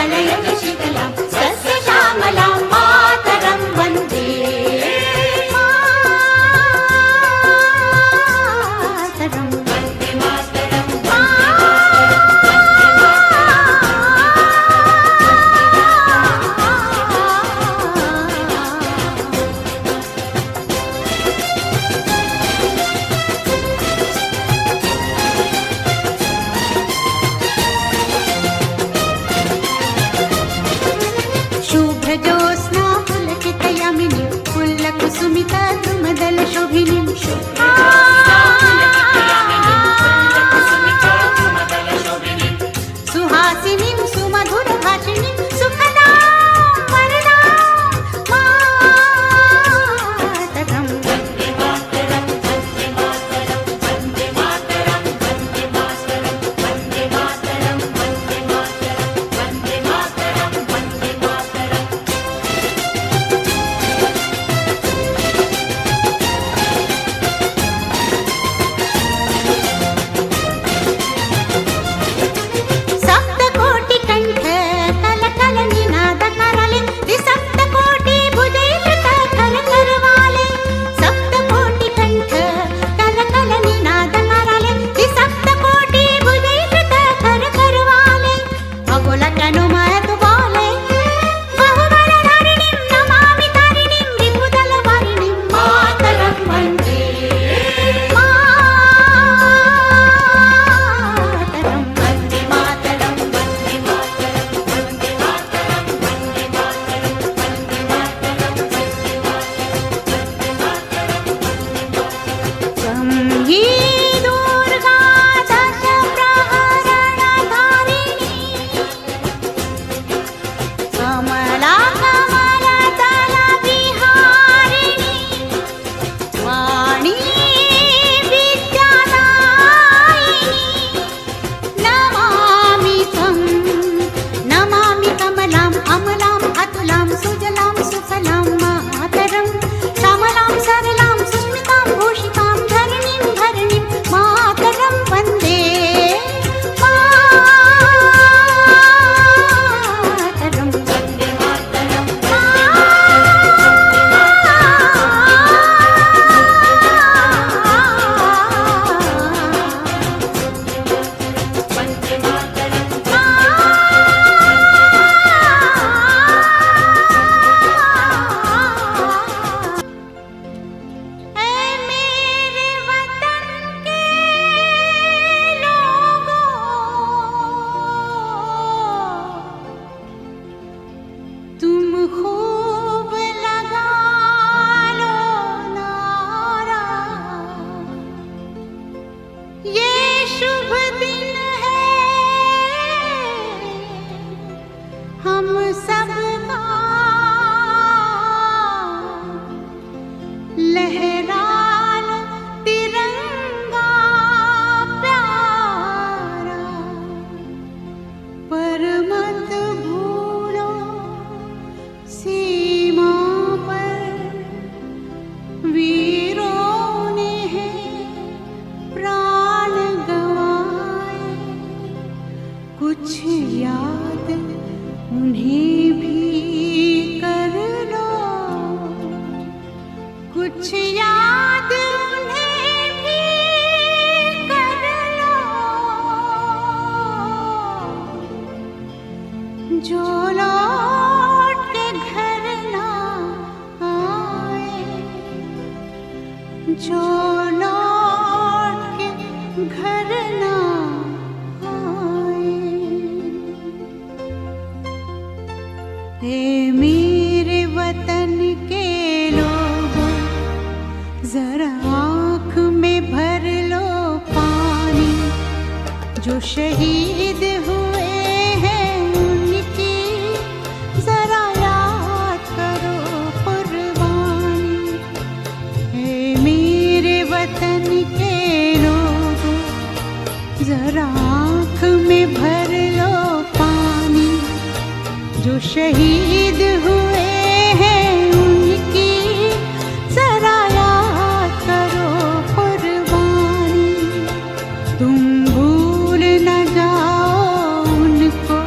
कलयति शीतलां सस्यश्यामलां मातरं वन्दे मातरं वन्दे मातरं शुभ्रजोत्स्ना पुलकितयामिनी पुल्लकुसुमिता द्रुमदलशोभिनीं सुहासिनीं सुमधुरभाषिणीं सुखदां वरदां मातरं वन्दे मातरं वन्दे मातरं वन्दे मातरं वन्दे मातरं वन्दे मातरं वन्दे मातरं वन्दे मातरं वन्दे मातरं सप्तकोटिकण्ठ कलकलनिनादकरले त्रिसप्तकोटिभुजैर्वृत करकरवाले सप्तकोटिकण्ठ कलकलनिनादकरले त्रिसप्तकोटिभुजैर्वृत करकरवाले अगोलकनुमतुबाले बहुबलधरणीं नमामि तारिणीं रिपुदलवारिणीं मातरं वन्दे मातरं वन्दे मातरं वन्दे मातरं वन्दे मातरं वन्दे मातरं वन्दे मातरं ही दुर्गा दश प्रहरणधारिणी कमला कमलदल विहारिणी वाणी विद्यादायिनी नमामि तं नमामि कमलाम् अमलाम् अतुलां सुजलां सुफलां मातरं श्यामलां सरलां सुस्मितां भूषितां धरणीं धरणीं मातरं वन्दे मातरं वन्दे मातरं वन्दे मातरं ऐ मेरे वतन के लोगों तुम खूब लगा लो नारा ये शुभ दिन है हम सबका लहरा लो तिरंगा प्यारा पर मत भूलो सीमा पर वीरों ने है प्राण गंवाए कुछ याद उन्हें भी कर लो कुछ याद उन्हें भी कर लो जो लौट के घर ना आए जो लौट के घर ना आए हे मेरे वतन के लोगों जरा आँख में भर लो पानी जो शहीद हुए हैं उनकी जरा याद करो कुर्बानी हे मेरे वतन के लोगों जरा आँख में भर लो पानी जो शहीद हुए हैं उनकी जरा याद करो कुर्बानी तुम भूल न जाओ उनको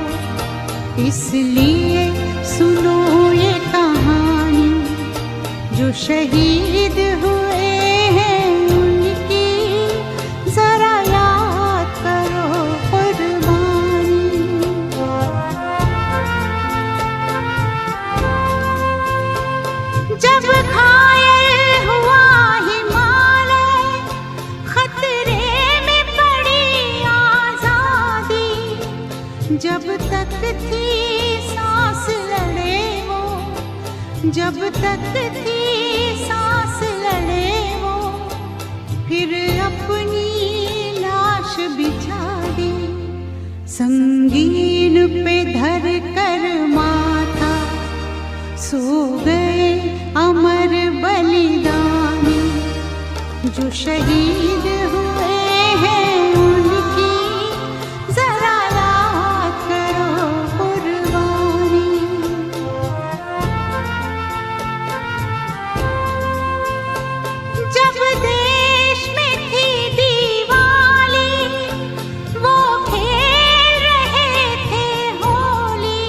इसलिए सुनो ये कहानी, जो शहीद हुए हैं उनकी जरा याद करो कुर्बानी। जब घायल हुआ हिमालय, खतरे में पड़ी आजादी, जब तक थी सांस लड़े वो, जब तक थी सांस लड़े वो, फिर अपनी लाश बिछा दी। संगीन पे धर कर माथा सो गए अमर बलिदानी, जो शहीद हुए हैं उनकी जरा याद करो कुर्बानी। जब देश में थी दिवाली, वो खेल रहे थे होली,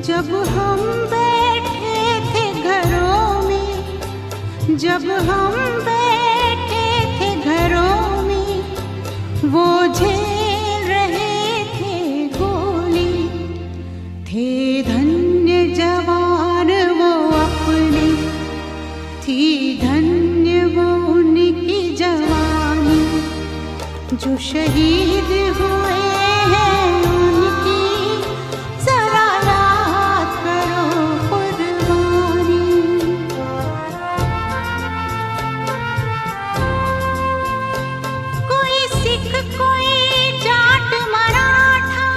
जब हम बैठे थे घरों में, जब हम बैठे थे घरों में, वो झेल रहे थे गोली। थे धन्य जवान वो अपने, थी धन्य वो उनकी जवानी, जो शहीद हुए हैं उनकी जरा याद करो कुर्बानी। कोई सिख कोई जाट मराठा,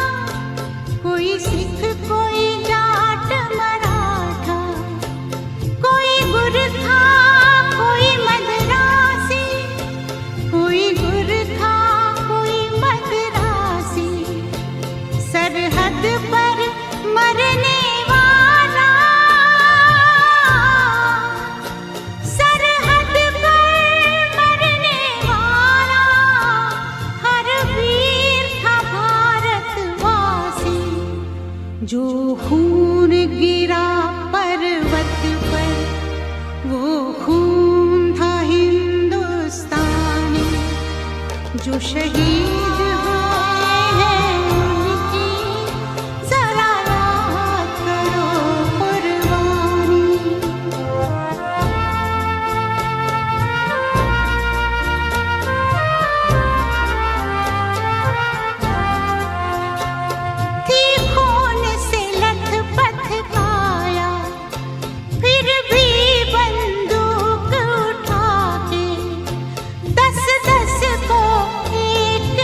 कोई सिख कोई जाट मराठा, कोई गुरखा कोई मद्रासी, कोई गुरखा कोई मद्रासी, सरहद पर मरने वाला, सरहद पर मरने वाला, हर वीर था भारतवासी, जो खून गिरा पर्वत पर, वो खून था हिंदुस्तानी, जो शहीद हुए हैं उनकी जरा याद करो कुर्बानी। थी खून से लथपथ काया, फिर भी बंदूक उठा के 10-10 को एक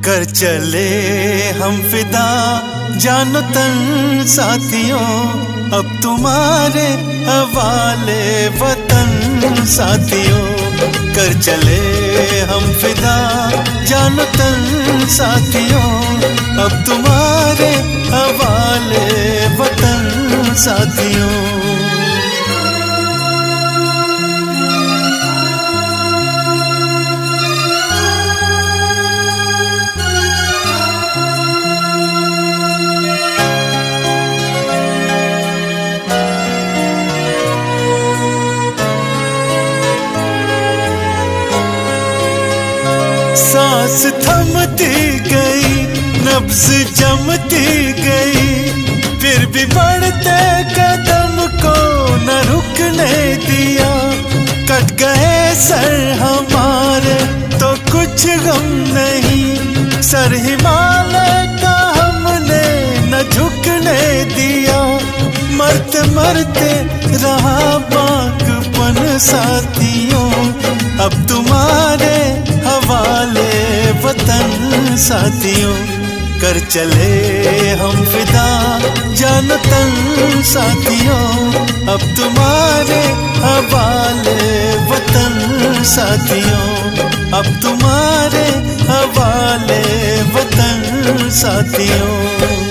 कर चले हम फिदा जानो तन साथियों, अब तुम्हारे हवाले वतन साथियों। कर चले हम फिदा जानो तन साथियों, अब तुम्हारे हवाले वतन साथियों। सांस थमती गई, नब्ज जमती गई, फिर भी बढ़ते कदम को न रुकने दिया। कट गए सर हमारे तो कुछ गम नहीं, सर हिमालय का हमने न झुकने दिया। मरते मरते रहा बाकपन साथियों, अब तुम्हारे हवाले वतन साथियों। कर चले हम फिदा जानो तन साथियों, अब तुम्हारे हवाले वतन साथियों, अब तुम्हारे हवाले वतन साथियों।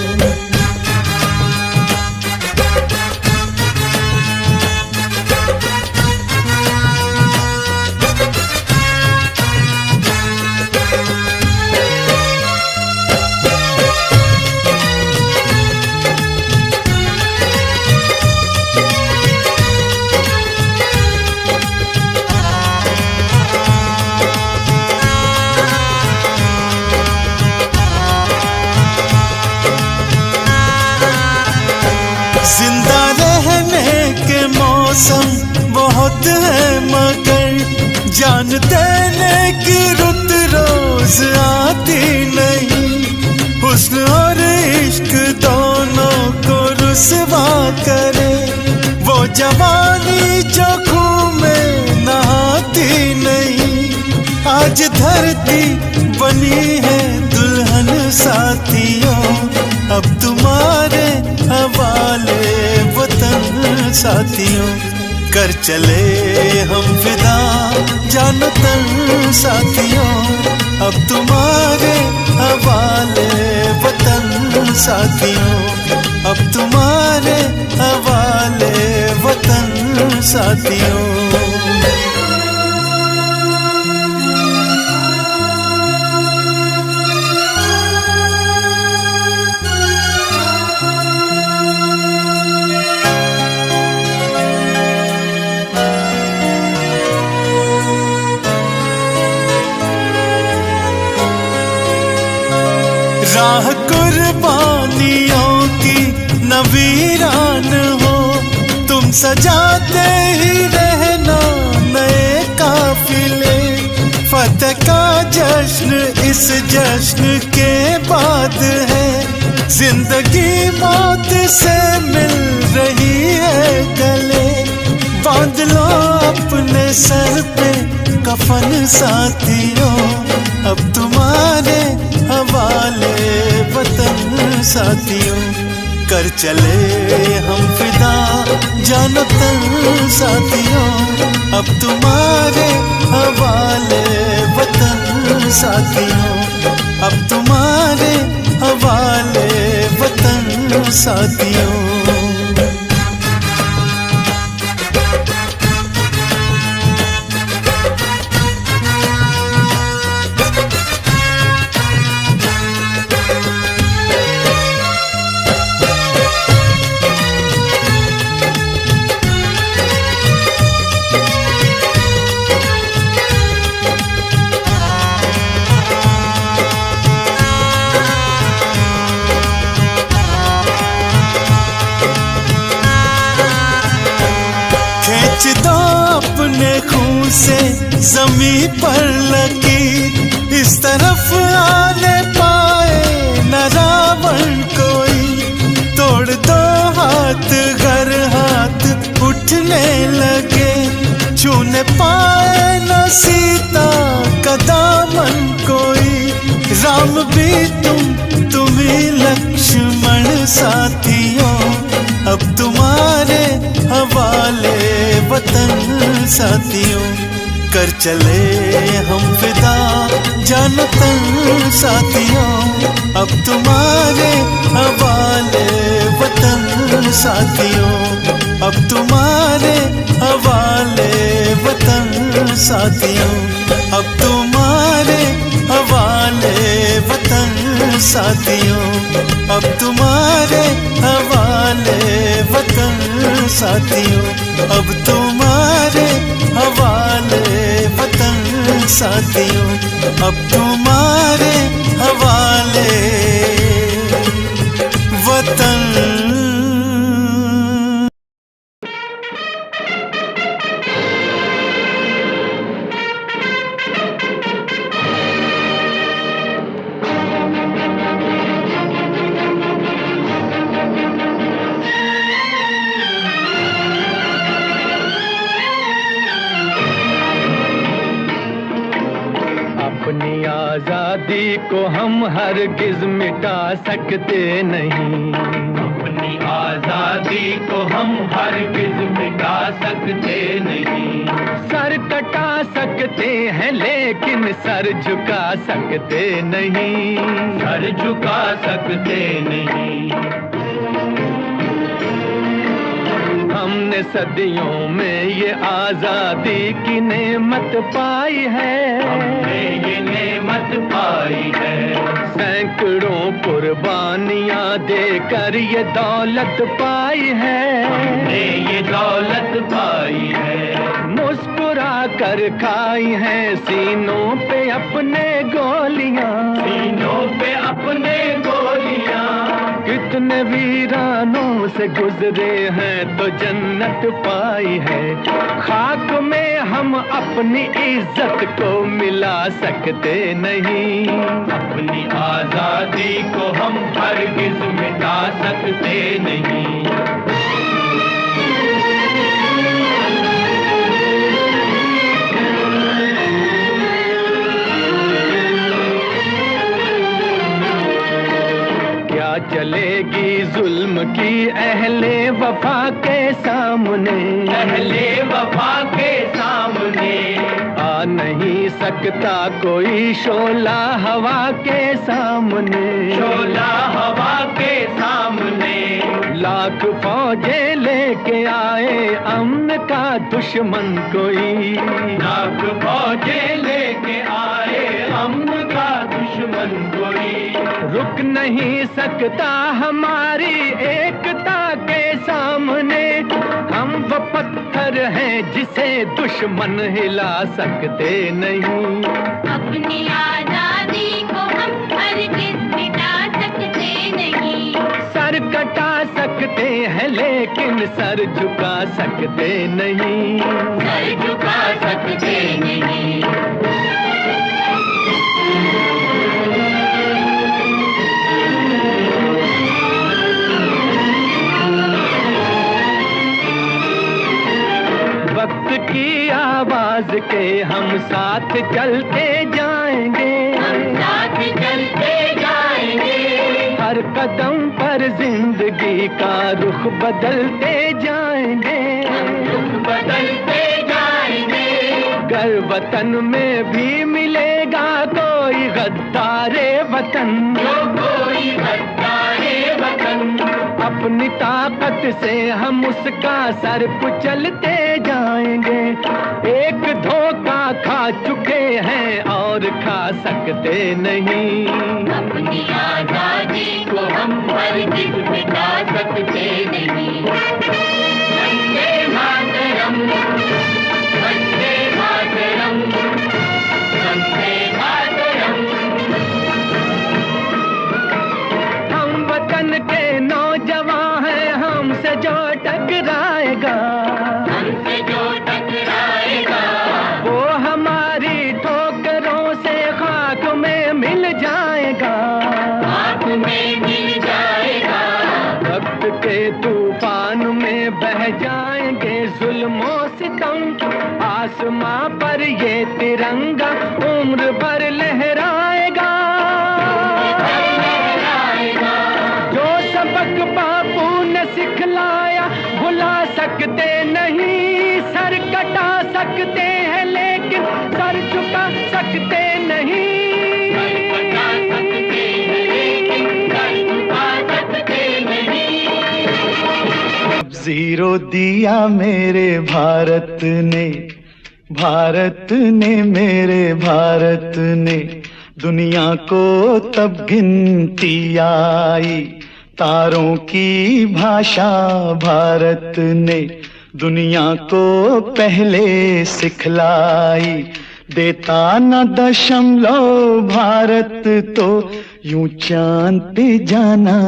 जिंदा रहने के मौसम बहुत है, मगर जान देने की रुत रोज आती नहीं। हुस्न और इश्क दोनों को रुसवा करे, वो जवानी जो खून में नहाती नहीं। आज धरती बनी है दुल्हन साथियों, अब तुम्हारे हवाले वतन साथियों। कर चले हम फिदा जानो तन साथियों, अब तुम्हारे हवाले वतन साथियों, अब तुम्हारे हवाले वतन साथियों। राह कुर्बानियों की नवीरान हो, तुम सजाते ही रहना नए काफिले। फतेह का जश्न इस जश्न के बाद है, जिंदगी मौत से मिल रही है गले। बांध लो अपने सर पे कफन साथियों, अब तुम्हारे हवाले वतन साथियों। कर चले हम फिदा जानो तन साथियों, अब तुम्हारे हवाले वतन साथियों, अब तुम्हारे हवाले वतन साथियों। खींच दो अपने खून से जमीन पर लकीर, इस तरफ आने पाए न रावण कोई। तोड़ दो हाथ घर हाथ उठने लगे, छूने पाए न सीता का दामन कोई। राम तुम ही लक्ष्मण साथियों, अब तुम्हारे हवाले वतन साथियों। कर चले हम फिदा जानो तन साथियों, अब तुम्हारे हवाले वतन साथियों, अब तुम्हारे हवाले वतन साथियों, अब तुम्हारे हवाले वतन साथियों, अब तुम्हारे हवाले वतन साथियों, अब तुम्हारे हवाले वतन साथियों, अब तुम्हारे हवाले वतन। अपनी आजादी को हम हरगिज मिटा सकते नहीं, अपनी आजादी को हम हरगिज मिटा सकते नहीं। सर कटा सकते हैं लेकिन सर झुका सकते नहीं, सर झुका सकते नहीं। हमने सदियों में ये आजादी की नेमत पाई है, हमने ये नेमत पाई है। सैकड़ों कुर्बानियां देकर ये दौलत पाई है, हमने ये दौलत पाई है। मुस्कुरा कर खाई है सीनों पे अपने गोलियां, सीनों पे अपने गोलियां। कितने वीरानों से गुजरे हैं तो जन्नत पाई है। खाक में हम अपनी इज्जत को मिला सकते नहीं, अपनी आजादी को हम हरगिज मिटा सकते नहीं। चलेगी जुल्म की अहले वफा के सामने, अहले वफा के सामने। आ नहीं सकता कोई शोला हवा के सामने, शोला हवा के सामने। लाख फौजें लेके आए अमन का दुश्मन कोई, लाख फौजें लेके आए अमन का दुश्मन कोई। रुक नहीं सकता हमारी एकता के सामने। हम वो पत्थर हैं जिसे दुश्मन हिला सकते नहीं। अपनी आजादी को हम हरगिज मिटा सकते नहीं। सर कटा सकते हैं लेकिन सर झुका सकते नहीं, सर झुका सकते नहीं। वक्त की आवाज के हम साथ चलते जाएंगे, हम साथ चलते जाएंगे। हर कदम पर जिंदगी का रुख बदलते जाएंगे, रुख बदलते जाएंगे। गर वतन में भी मिलेगा कोई गद्दारे वतन, जो कोई गद्दारे वतन। अपनी ताकत से हम उसका सर कुचलते जाएंगे। एक धोखा खा चुके हैं और खा सकते नहीं। अपनी आजादी को हम हरगिज मिटा सकते नहीं। वंदे मातरम, वंदे मातरम, वंदे मातरम। हम वतन के नौजवान हैं, हमसे जो टकराएगा, हमसे जो टकराएगा, वो हमारी ठोकरों से खाक में मिल जाएगा, खाक में मिल जाएगा। वक्त के तूफान में बह जाएंगे जुल्मों सितम। आसमां पर ये तिरंगा उम्र भर लहराएगा। जीरो दिया मेरे भारत ने, भारत ने, मेरे भारत ने। दुनिया को तब गिनती आई, तारों की भाषा भारत ने दुनिया को पहले सिखलाई। देता न दशमलव भारत तो यूं चांद पे जाना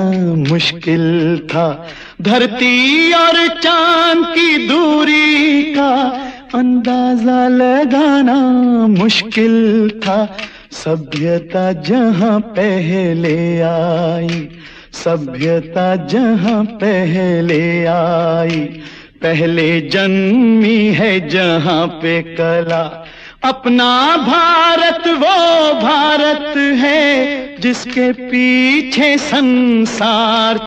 मुश्किल था। धरती और चांद की दूरी का अंदाजा लगाना मुश्किल था। सभ्यता जहां पहले आई, सभ्यता जहां पहले आई, पहले जन्मी है जहां पे कला। अपना भारत वो भारत है जिसके पीछे संसार